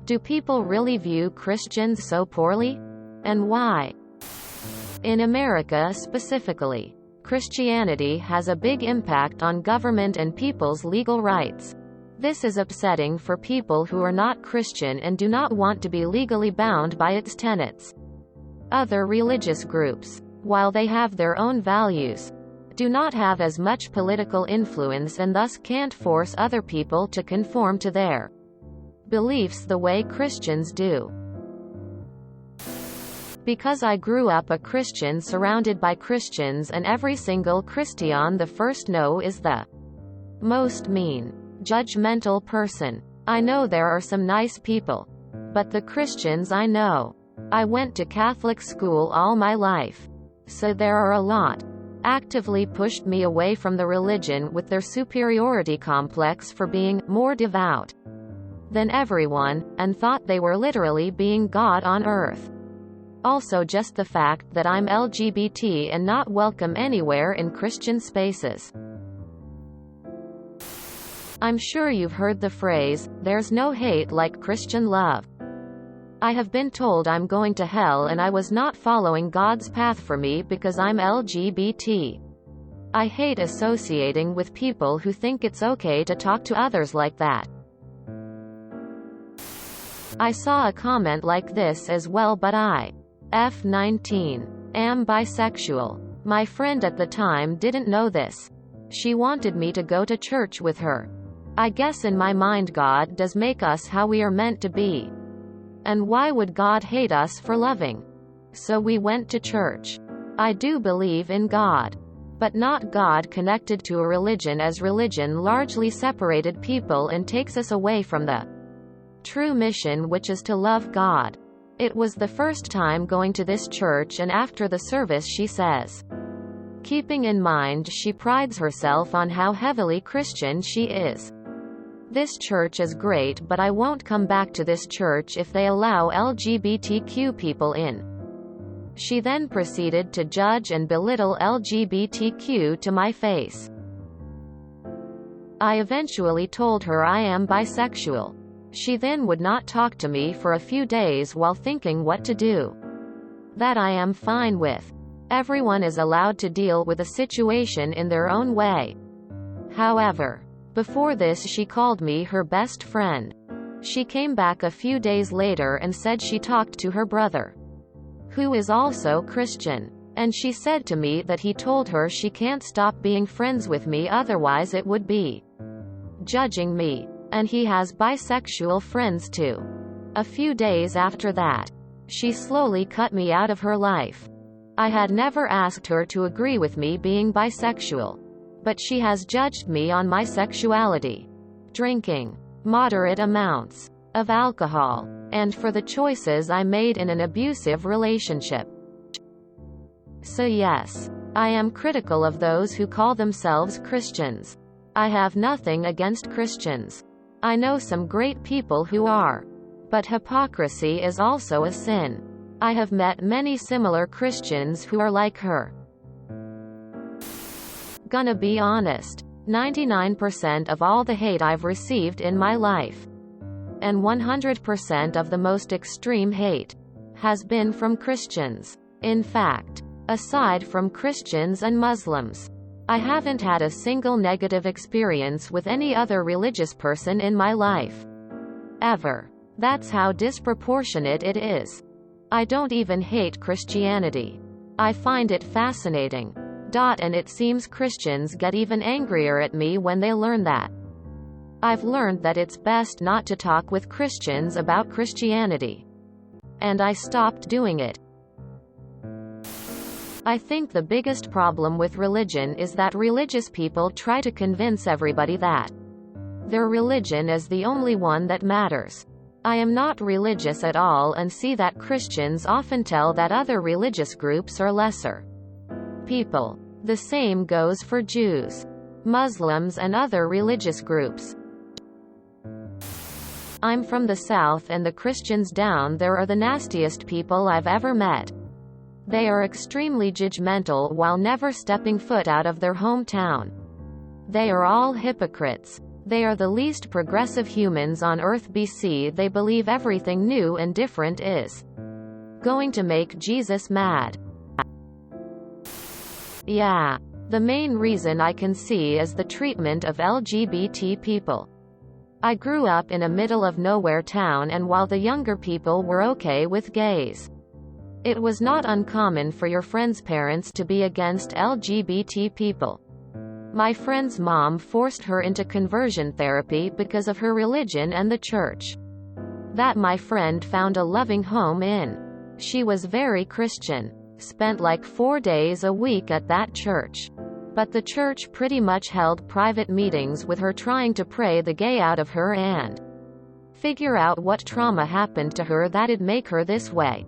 Do people really view Christians so poorly? And why? In America specifically, Christianity has a big impact on government and people's legal rights. This is upsetting for people who are not Christian and do not want to be legally bound by its tenets. Other religious groups, while they have their own values, do not have as much political influence and thus can't force other people to conform to their beliefs the way Christians do. Because I grew up a Christian surrounded by Christians, and every single Christian the first no is the most mean, judgmental person. I know there are some nice people, but the Christians I know. I went to Catholic school all my life, so there are a lot actively pushed me away from the religion with their superiority complex for being more devout than everyone, and thought they were literally being God on earth. Also just the fact that I'm LGBT and not welcome anywhere in Christian spaces. I'm sure you've heard the phrase, "There's no hate like Christian love." I have been told I'm going to hell and I was not following God's path for me because I'm LGBT. I hate associating with people who think it's okay to talk to others like that. I saw a comment like this as well, but I F19 am bisexual. My friend at the time didn't know this. She wanted me to go to church with her. I guess in my mind God does make us how we are meant to be. And why would God hate us for loving? So we went to church. I do believe in God, but not God connected to a religion, as religion largely separated people and takes us away from the true mission, which is to love God. It was the first time going to this church, and after the service she says, keeping in mind she prides herself on how heavily Christian she is, "This church is great, but I won't come back to this church if they allow LGBTQ people in." She then proceeded to judge and belittle LGBTQ to my face. I eventually told her I am bisexual. She then would not talk to me for a few days while thinking what to do. That I am fine with. Everyone is allowed to deal with a situation in their own way. However, before this she called me her best friend. She came back a few days later and said she talked to her brother, who is also Christian, and she said to me that he told her she can't stop being friends with me, otherwise it would be judging me. And he has bisexual friends too. A few days after that, she slowly cut me out of her life. I had never asked her to agree with me being bisexual, but she has judged me on my sexuality, drinking moderate amounts of alcohol, and for the choices I made in an abusive relationship. So yes, I am critical of those who call themselves Christians. I have nothing against Christians. I know some great people who are. But hypocrisy is also a sin. I have met many similar Christians who are like her. Gonna be honest, 99% of all the hate I've received in my life, and 100% of the most extreme hate, has been from Christians. In fact, aside from Christians and Muslims, I haven't had a single negative experience with any other religious person in my life. Ever. That's how disproportionate it is. I don't even hate Christianity. I find it fascinating. And it seems Christians get even angrier at me when they learn that. I've learned that it's best not to talk with Christians about Christianity. And I stopped doing it. I think the biggest problem with religion is that religious people try to convince everybody that their religion is the only one that matters. I am not religious at all and see that Christians often tell that other religious groups are lesser people. The same goes for Jews, Muslims, and other religious groups. I'm from the South, and the Christians down there are the nastiest people I've ever met. They are extremely judgmental while never stepping foot out of their hometown. They are all hypocrites. They are the least progressive humans on Earth. BC. They believe everything new and different is going to make Jesus mad. Yeah. The main reason I can see is the treatment of LGBT people. I grew up in a middle-of-nowhere town, and while the younger people were okay with gays, it was not uncommon for your friends' parents to be against LGBT people. My friend's mom forced her into conversion therapy because of her religion and the church that my friend found a loving home in. She was very Christian, spent like 4 days a week at that church. But the church pretty much held private meetings with her, trying to pray the gay out of her and figure out what trauma happened to her that'd make her this way.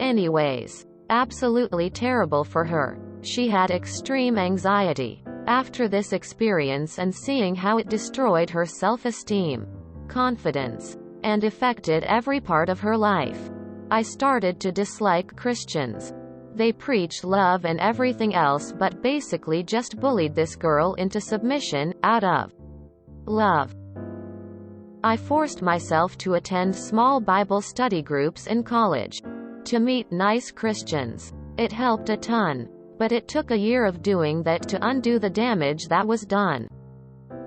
Anyways, absolutely terrible for her. She had extreme anxiety after this experience, and seeing how it destroyed her self-esteem, confidence, and affected every part of her life, I started to dislike Christians. They preach love and everything else, but basically just bullied this girl into submission, out of love. I forced myself to attend small Bible study groups in college, to meet nice Christians. It helped a ton. But it took a year of doing that to undo the damage that was done.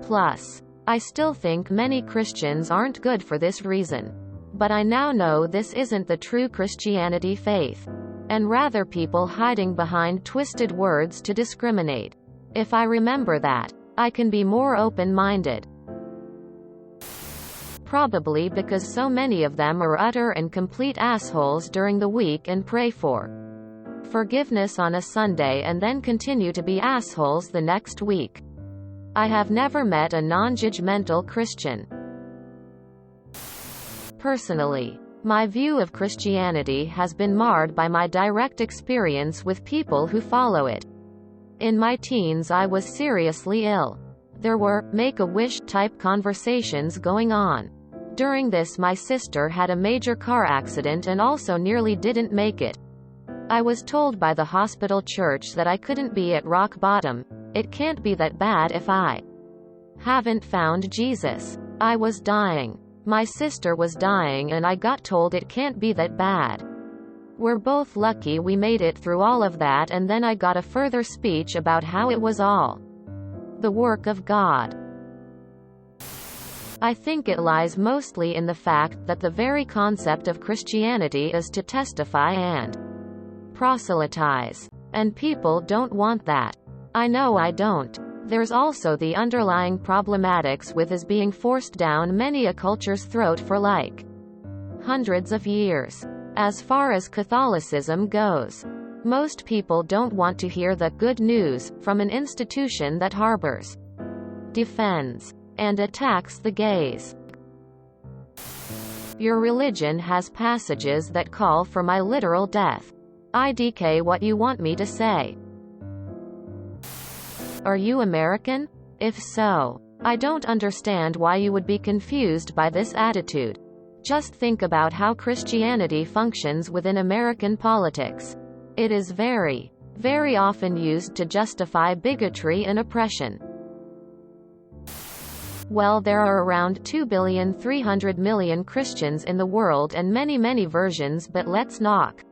Plus, I still think many Christians aren't good for this reason. But I now know this isn't the true Christianity faith, and rather people hiding behind twisted words to discriminate. If I remember that, I can be more open-minded. Probably because so many of them are utter and complete assholes during the week and pray for forgiveness on a Sunday and then continue to be assholes the next week. I have never met a non-judgmental Christian. Personally, my view of Christianity has been marred by my direct experience with people who follow it. In my teens, I was seriously ill. There were make-a-wish type conversations going on. During this, my sister had a major car accident and also nearly didn't make it. I was told by the hospital church that I couldn't be at rock bottom. It can't be that bad if I haven't found Jesus. I was dying. My sister was dying, and I got told it can't be that bad. We're both lucky we made it through all of that, and then I got a further speech about how it was all the work of God. I think it lies mostly in the fact that the very concept of Christianity is to testify and proselytize. And people don't want that. I know I don't. There's also the underlying problematics with is being forced down many a culture's throat for like hundreds of years. As far as Catholicism goes, most people don't want to hear the good news from an institution that harbors, defends, and attacks the gays. Your religion has passages that call for my literal death. IDK, what you want me to say? Are you American? If so, I don't understand why you would be confused by this attitude. Just think about how Christianity functions within American politics. It is very, very often used to justify bigotry and oppression. Well, there are around 2,300,000,000 Christians in the world and many versions, but let's knock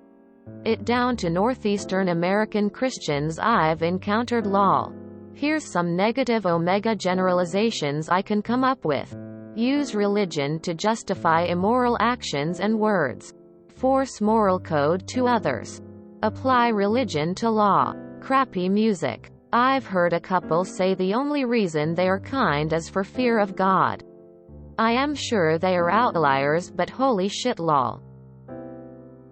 it down to Northeastern American Christians I've encountered. Lol. Here's some negative omega generalizations I can come up with. Use religion to justify immoral actions and words. Force moral code to others. Apply religion to law. Crappy music. I've heard a couple say the only reason they are kind is for fear of God. I am sure they are outliers, but holy shit. Lol.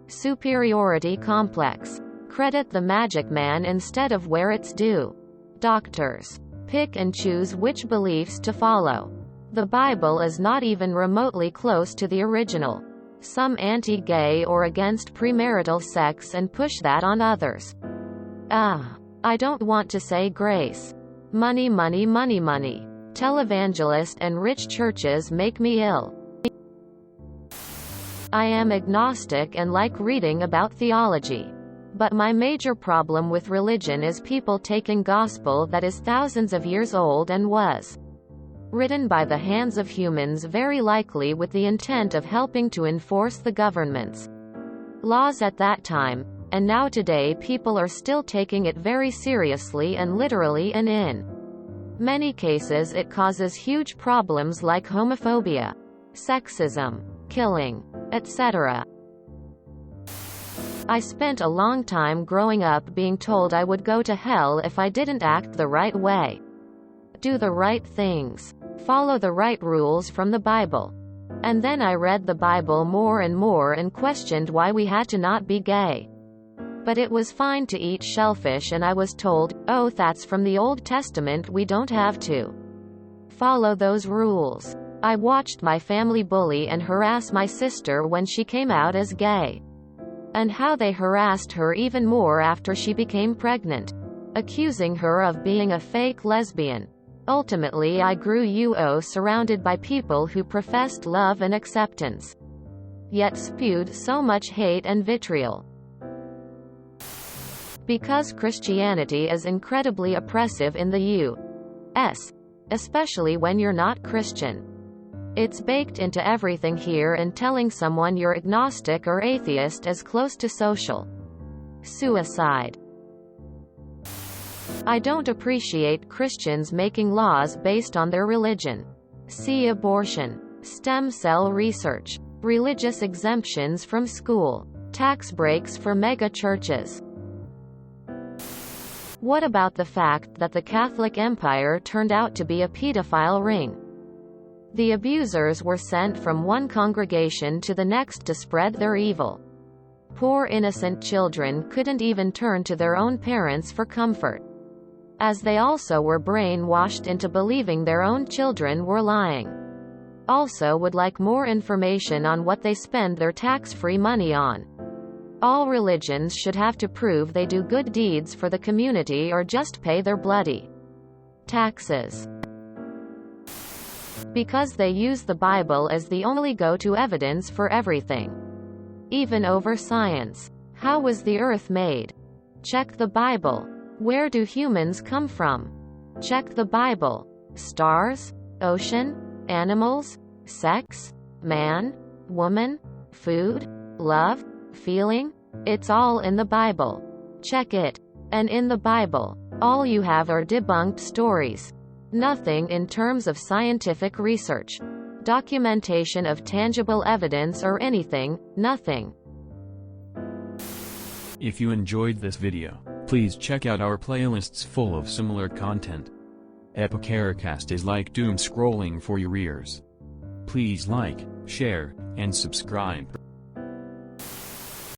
Superiority complex. Credit the magic man instead of where it's due. Doctors. Pick and choose which beliefs to follow. The Bible is not even remotely close to the original. Some anti-gay or against premarital sex and push that on others. I don't want to say grace. Money. Televangelist and rich churches make me ill. I am agnostic and like reading about theology. But my major problem with religion is people taking gospel that is thousands of years old and was written by the hands of humans, very likely with the intent of helping to enforce the government's laws at that time, and now today people are still taking it very seriously and literally, and in many cases it causes huge problems like homophobia, sexism, killing, etc. I spent a long time growing up being told I would go to hell if I didn't act the right way, do the right things, follow the right rules from the Bible. And then I read the Bible more and more and questioned why we had to not be gay. But it was fine to eat shellfish, and I was told, oh, that's from the Old Testament, we don't have to follow those rules. I watched my family bully and harass my sister when she came out as gay. And how they harassed her even more after she became pregnant, accusing her of being a fake lesbian. Ultimately I grew surrounded by people who professed love and acceptance, yet spewed so much hate and vitriol. Because Christianity is incredibly oppressive in the U.S., especially when you're not Christian. It's baked into everything here, and telling someone you're agnostic or atheist is close to social suicide. I don't appreciate Christians making laws based on their religion. See abortion, stem cell research, religious exemptions from school, tax breaks for mega churches. What about the fact that the Catholic Empire turned out to be a pedophile ring? The abusers were sent from one congregation to the next to spread their evil. Poor innocent children couldn't even turn to their own parents for comfort, as they also were brainwashed into believing their own children were lying. Also would like more information on what they spend their tax-free money on. All religions should have to prove they do good deeds for the community or just pay their bloody taxes. Because they use the Bible as the only go-to evidence for everything. Even over science. How was the earth made? Check the Bible. Where do humans come from? Check the Bible. Stars? Ocean? Animals? Sex? Man? Woman? Food? Love? Feeling? It's all in the Bible. Check it. And in the Bible, all you have are debunked stories. Nothing in terms of scientific research, documentation of tangible evidence or anything, nothing. If you enjoyed this video, please check out our playlists full of similar content. Epicaricast is like doom scrolling for your ears. Please like, share, and subscribe.